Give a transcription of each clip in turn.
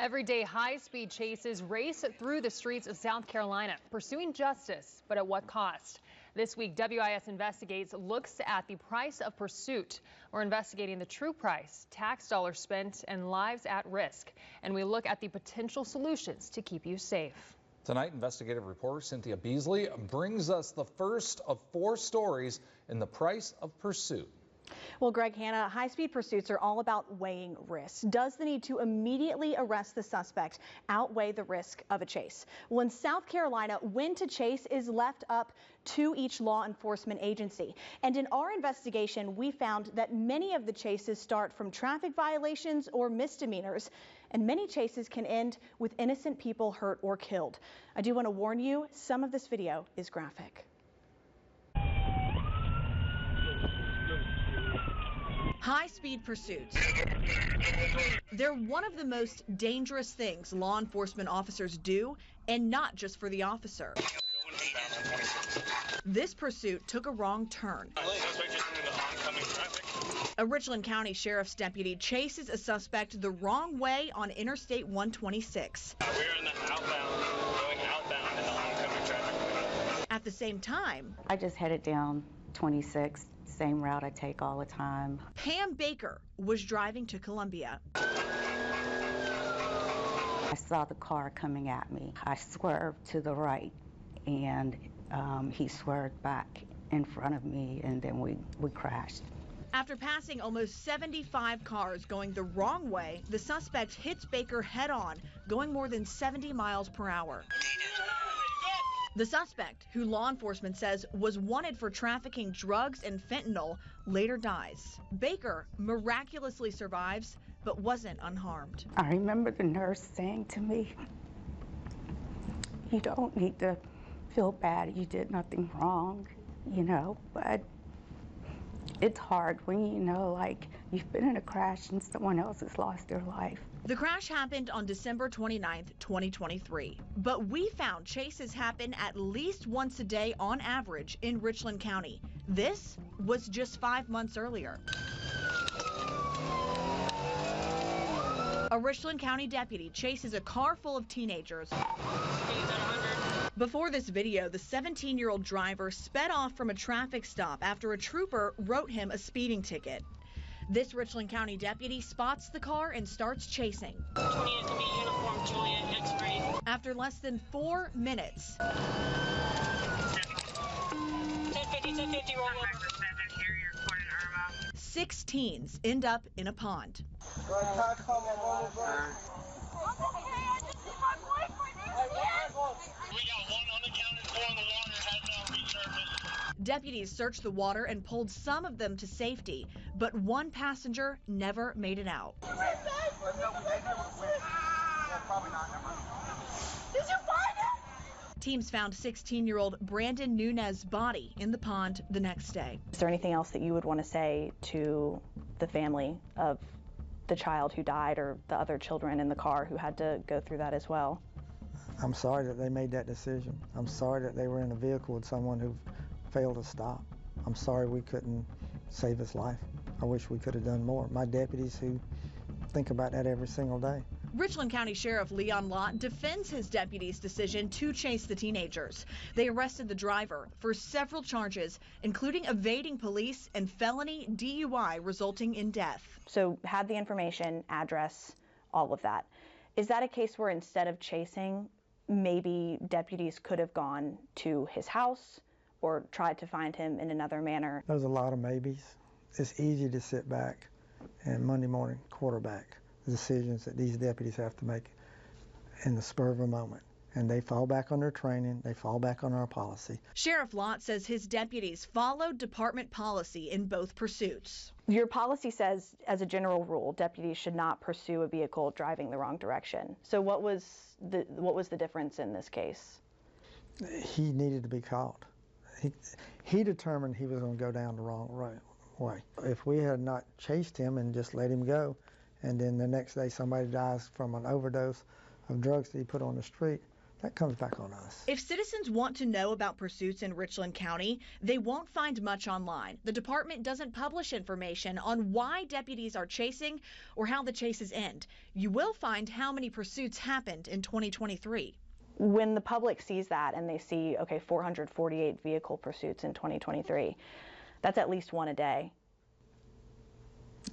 Everyday high-speed chases race through the streets of South Carolina, pursuing justice, but at what cost? This week, WIS Investigates looks at the price of pursuit. We're investigating the true price, tax dollars spent, and lives at risk. And we look at the potential solutions to keep you safe. Tonight, investigative reporter Cynthia Beasley brings us the first of 4 stories in the price of pursuit. Well, Greg Hanna, high-speed pursuits are all about weighing risks. Does the need to immediately arrest the suspect outweigh the risk of a chase? Well, in South Carolina, when to chase is left up to each law enforcement agency. And in our investigation, we found that many of the chases start from traffic violations or misdemeanors, and many chases can end with innocent people hurt or killed. I do want to warn you, some of this video is graphic. High-speed pursuits. They're one of the most dangerous things law enforcement officers do, and not just for the officer. This pursuit took a wrong turn. A Richland County Sheriff's deputy chases a suspect the wrong way on Interstate 126. We're in the outbound, going outbound in the oncoming traffic. At the same time, I just headed down 26. Same route I take all the time. Pam Baker was driving to Columbia. I saw the car coming at me. I swerved to the right, and he swerved back in front of me, and then we crashed. After passing almost 75 cars going the wrong way, the suspect hits Baker head-on, going more than 70 miles per hour. The suspect, who law enforcement says was wanted for trafficking drugs and fentanyl, later dies. Baker miraculously survives, but wasn't unharmed. I remember the nurse saying to me, "You don't need to feel bad. You did nothing wrong, but it's hard when you know, like, you've been in a crash and someone else has lost their life." The crash happened on December 29th, 2023. But we found chases happen at least once a day on average in Richland County. This was just 5 months earlier. A Richland County deputy chases a car full of teenagers. Before this video, the 17-year-old driver sped off from a traffic stop after a trooper wrote him a speeding ticket. This Richland County deputy spots the car and starts chasing. 20 is to be uniform, Juliet, X-ray. After less than 4 minutes. 1050, roll over. 6 teens end up in a pond. We got one unaccounted for in the water, has now resurfaced. Deputies searched the water and pulled some of them to safety, but one passenger never made it out. Did you find it? Teams found 16-year-old Brandon Nunez's body in the pond the next day. Is there anything else that you would want to say to the family of the child who died or the other children in the car who had to go through that as well? I'm sorry that they made that decision. I'm sorry that they were in a vehicle with someone who failed to stop. I'm sorry we couldn't save his life. I wish we could have done more. My deputies who think about that every single day. Richland County Sheriff Leon Lott defends his deputy's decision to chase the teenagers. They arrested the driver for several charges, including evading police and felony DUI resulting in death. So had the information, address, all of that. Is that a case where instead of chasing, maybe deputies could have gone to his house or tried to find him in another manner? There's a lot of maybes. It's easy to sit back and Monday morning quarterback the decisions that these deputies have to make in the spur of a moment. And they fall back on their training, they fall back on our policy. Sheriff Lott says his deputies followed department policy in both pursuits. Your policy says, as a general rule, deputies should not pursue a vehicle driving the wrong direction. So what was the difference in this case? He needed to be caught. He determined he was going to go down the wrong way. If we had not chased him and just let him go, and then the next day somebody dies from an overdose of drugs that he put on the street, that comes back on us. If citizens want to know about pursuits in Richland County, they won't find much online. The department doesn't publish information on why deputies are chasing or how the chases end. You will find how many pursuits happened in 2023. When the public sees that and they see, okay, 448 vehicle pursuits in 2023, that's at least one a day.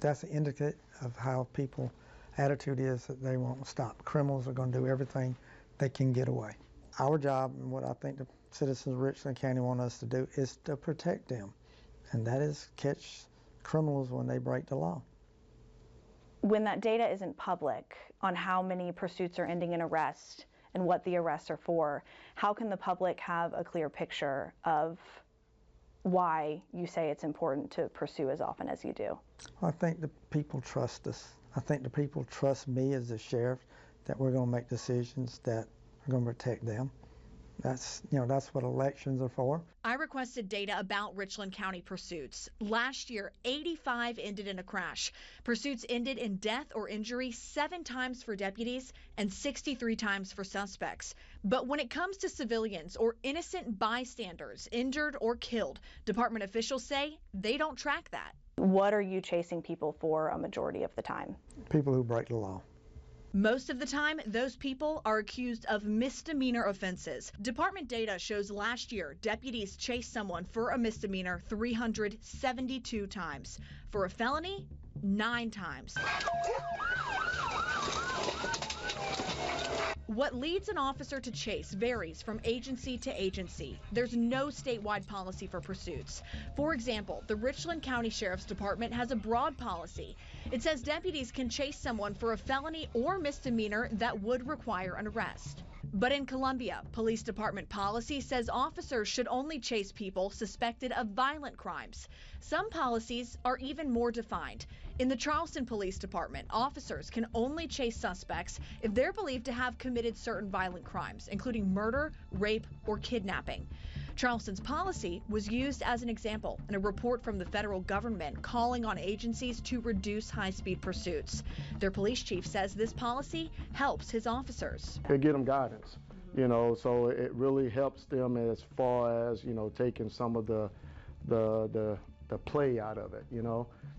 That's an indicator of how people attitude is that they won't stop. Criminals are going to do everything they can get away. Our job, and what I think the citizens of Richland County want us to do, is to protect them, and that is catch criminals when they break the law. When that data isn't public on how many pursuits are ending in arrest and what the arrests are for, how can the public have a clear picture of why you say it's important to pursue as often as you do? I think the people trust us. I think the people trust me as the sheriff that we're going to make decisions that are going to protect them. That's what elections are for. I requested data about Richland County pursuits. Last year, 85 ended in a crash. Pursuits ended in death or injury 7 times for deputies and 63 times for suspects. But when it comes to civilians or innocent bystanders injured or killed, department officials say they don't track that. What are you chasing people for a majority of the time? People who break the law. Most of the time, those people are accused of misdemeanor offenses. Department data shows last year, deputies chased someone for a misdemeanor 372 times. For a felony, 9 times. What leads an officer to chase varies from agency to agency. There's no statewide policy for pursuits. For example, the Richland County Sheriff's Department has a broad policy. It says deputies can chase someone for a felony or misdemeanor that would require an arrest. But in Columbia, police department policy says officers should only chase people suspected of violent crimes. Some policies are even more defined. In the Charleston Police Department, officers can only chase suspects if they're believed to have committed certain violent crimes, including murder, rape, or kidnapping. Charleston's policy was used as an example in a report from the federal government calling on agencies to reduce high-speed pursuits. Their police chief says this policy helps his officers. They get them guidance, so it really helps them as far as, taking some of the play out of it,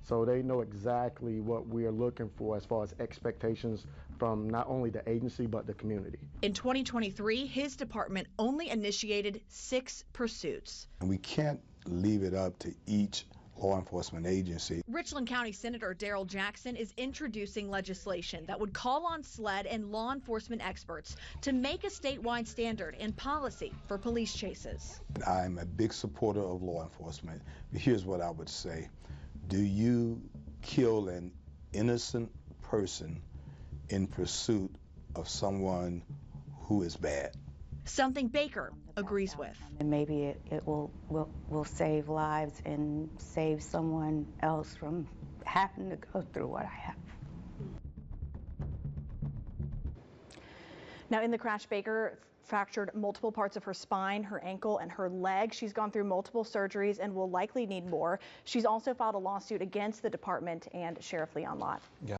so they know exactly what we are looking for as far as expectations from not only the agency but the community. In 2023, his department only initiated 6 pursuits. And we can't leave it up to each law enforcement agency. Richland County Senator Daryl Jackson is introducing legislation that would call on SLED and law enforcement experts to make a statewide standard and policy for police chases. I'm a big supporter of law enforcement. Here's what I would say. Do you kill an innocent person in pursuit of someone who is bad? Something Baker agrees with. And maybe it will save lives and save someone else from having to go through what I have. Now, in the crash, Baker fractured multiple parts of her spine, her ankle, and her leg. She's gone through multiple surgeries and will likely need more. She's also filed a lawsuit against the department and Sheriff Leon Lott. Yeah.